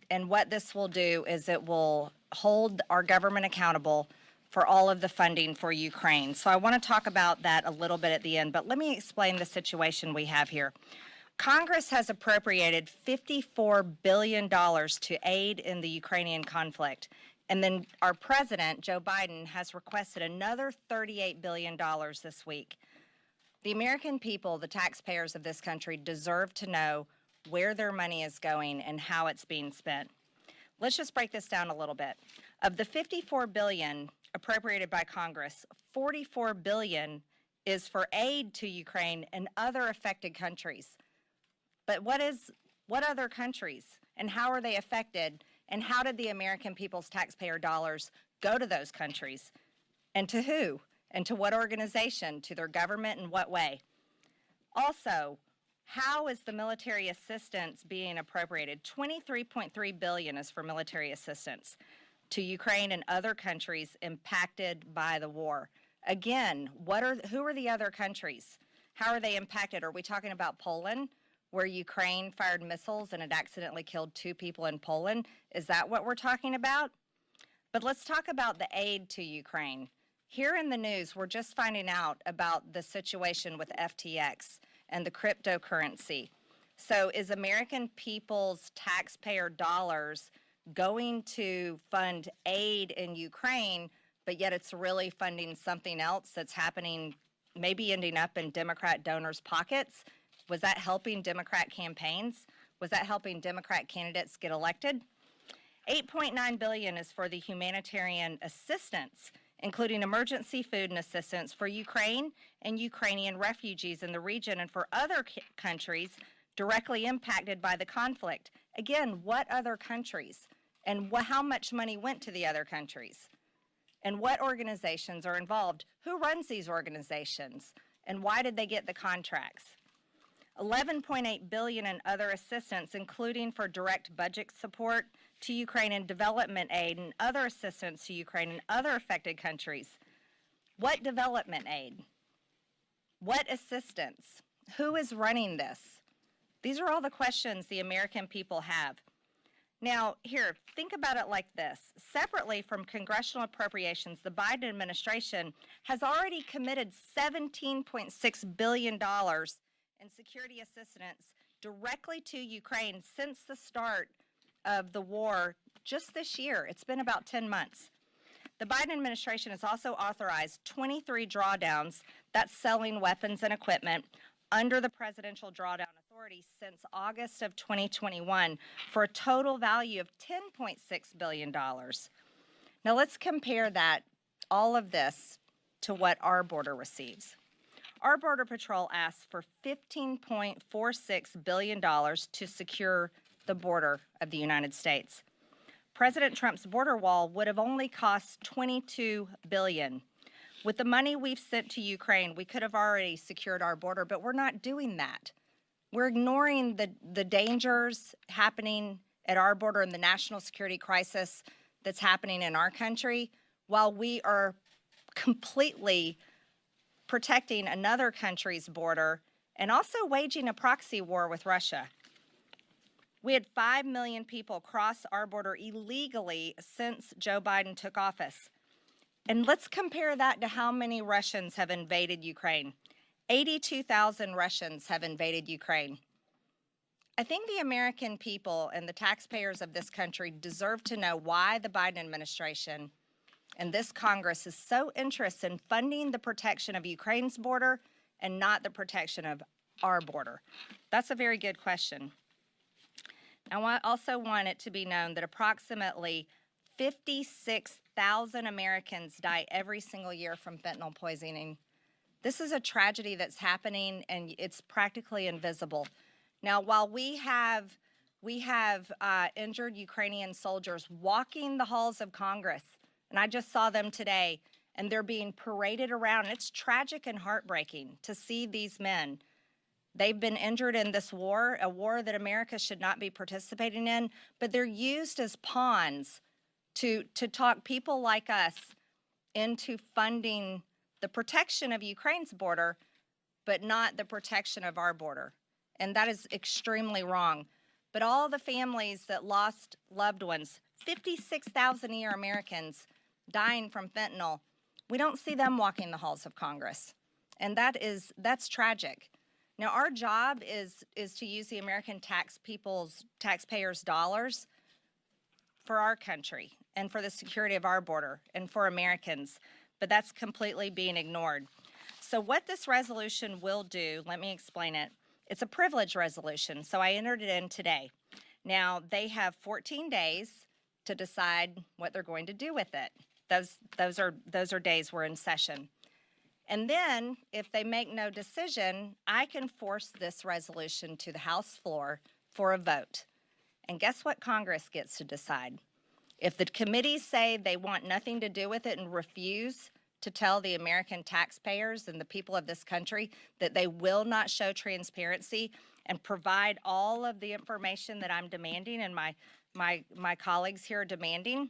and what this will do is it will hold our government accountable for all of the funding for Ukraine. So I want to talk about that a little bit at the end, but let me explain the situation we have here. Congress has appropriated $54 billion to aid in the Ukrainian conflict. And then our president, Joe Biden, has requested another $38 billion this week. The American people, the taxpayers of this country, deserve to know where their money is going and how it's being spent. Let's just break this down a little bit. Of the $54 billion appropriated by Congress, $44 billion is for aid to Ukraine and other affected countries. But what other countries, and how are they affected, and how did the American people's taxpayer dollars go to those countries? And to who? And to what organization? To their government in what way? Also, how is the military assistance being appropriated? $23.3 billion is for military assistance to Ukraine and other countries impacted by the war. Again, who are the other countries? How are they impacted? Are we talking about Poland, where Ukraine fired missiles and it accidentally killed 2 people in Poland? Is that what we're talking about? But let's talk about the aid to Ukraine. Here in the news, we're just finding out about the situation with FTX and the cryptocurrency. So is American people's taxpayer dollars going to fund aid in Ukraine, but yet it's really funding something else that's happening, maybe ending up in Democrat donors' pockets? Was that helping Democrat campaigns? Was that helping Democrat candidates get elected? $8.9 billion is for the humanitarian assistance, including emergency food and assistance for Ukraine and Ukrainian refugees in the region and for other countries directly impacted by the conflict. Again, what other countries? And how much money went to the other countries? And what organizations are involved? Who runs these organizations? And why did they get the contracts? $11.8 billion in other assistance, including for direct budget support to Ukraine and development aid and other assistance to Ukraine and other affected countries. What development aid? What assistance? Who is running this? These are all the questions the American people have. Now, here, think about it like this. Separately from congressional appropriations, the Biden administration has already committed $17.6 billion in security assistance directly to Ukraine since the start of the war just this year. It's been about 10 months. The Biden administration has also authorized 23 drawdowns, that's selling weapons and equipment, under the Presidential Drawdown Authority since August of 2021 for a total value of $10.6 billion. Now let's compare that, all of this, to what our border receives. Our Border Patrol asks for $15.46 billion to secure the border of the United States. President Trump's border wall would have only cost $22 billion. With the money we've sent to Ukraine, we could have already secured our border, but we're not doing that. We're ignoring the dangers happening at our border and the national security crisis that's happening in our country, while we are completely protecting another country's border and also waging a proxy war with Russia. We had 5 million people cross our border illegally since Joe Biden took office. And let's compare that to how many Russians have invaded Ukraine. 82,000 Russians have invaded Ukraine. I think the American people and the taxpayers of this country deserve to know why the Biden administration and this Congress is so interested in funding the protection of Ukraine's border and not the protection of our border. That's a very good question. I also want it to be known that approximately 56,000 Americans die every single year from fentanyl poisoning. This is a tragedy that's happening, and it's practically invisible. Now, while we have injured Ukrainian soldiers walking the halls of Congress, and I just saw them today, and they're being paraded around. And it's tragic and heartbreaking to see these men. They've been injured in this war, a war that America should not be participating in, but they're used as pawns to talk people like us into funding the protection of Ukraine's border, but not the protection of our border. And that is extremely wrong. But all the families that lost loved ones, 56,000 a year Americans dying from fentanyl, we don't see them walking the halls of Congress. And that's tragic. Now, our job is to use the American taxpayers' dollars for our country and for the security of our border and for Americans, but that's completely being ignored. So what this resolution will do, let me explain it. It's a privilege resolution, so I entered it in today. Now, they have 14 days to decide what they're going to do with it. Those are days we're in session. And then, if they make no decision, I can force this resolution to the House floor for a vote. And guess what Congress gets to decide? If the committees say they want nothing to do with it and refuse to tell the American taxpayers and the people of this country that they will not show transparency and provide all of the information that I'm demanding and my colleagues here are demanding,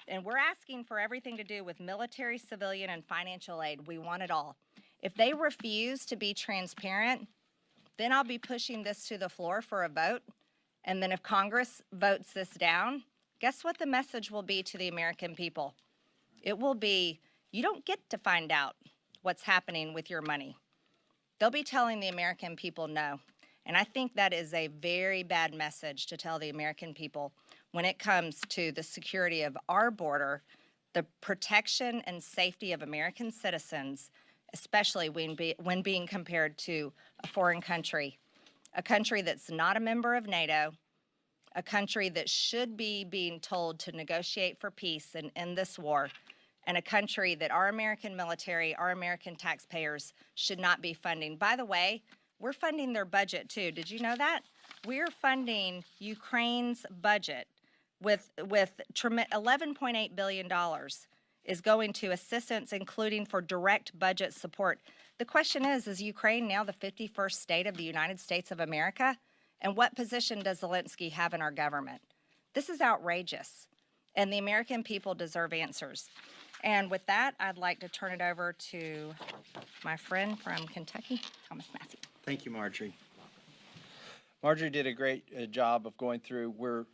and we're asking for everything to do with military, civilian, and financial aid. We want it all. If they refuse to be transparent, then I'll be pushing this to the floor for a vote. And then if Congress votes this down, guess what the message will be to the American people? It will be, you don't get to find out what's happening with your money. They'll be telling the American people no. And I think that is a very bad message to tell the American people when it comes to the security of our border, the protection and safety of American citizens, especially when being compared to a foreign country, a country that's not a member of NATO, a country that should be being told to negotiate for peace and end this war, and a country that our American military, our American taxpayers should not be funding. By the way, we're funding their budget too. Did you know that? We're funding Ukraine's budget with $11.8 billion is going to assistance, including for direct budget support. The question is Ukraine now the 51st state of the United States of America? And what position does Zelensky have in our government? This is outrageous, and the American people deserve answers. And with that, I'd like to turn it over to my friend from Kentucky, Thomas Massey. Thank you, Marjorie. Marjorie did a great job of going through. We're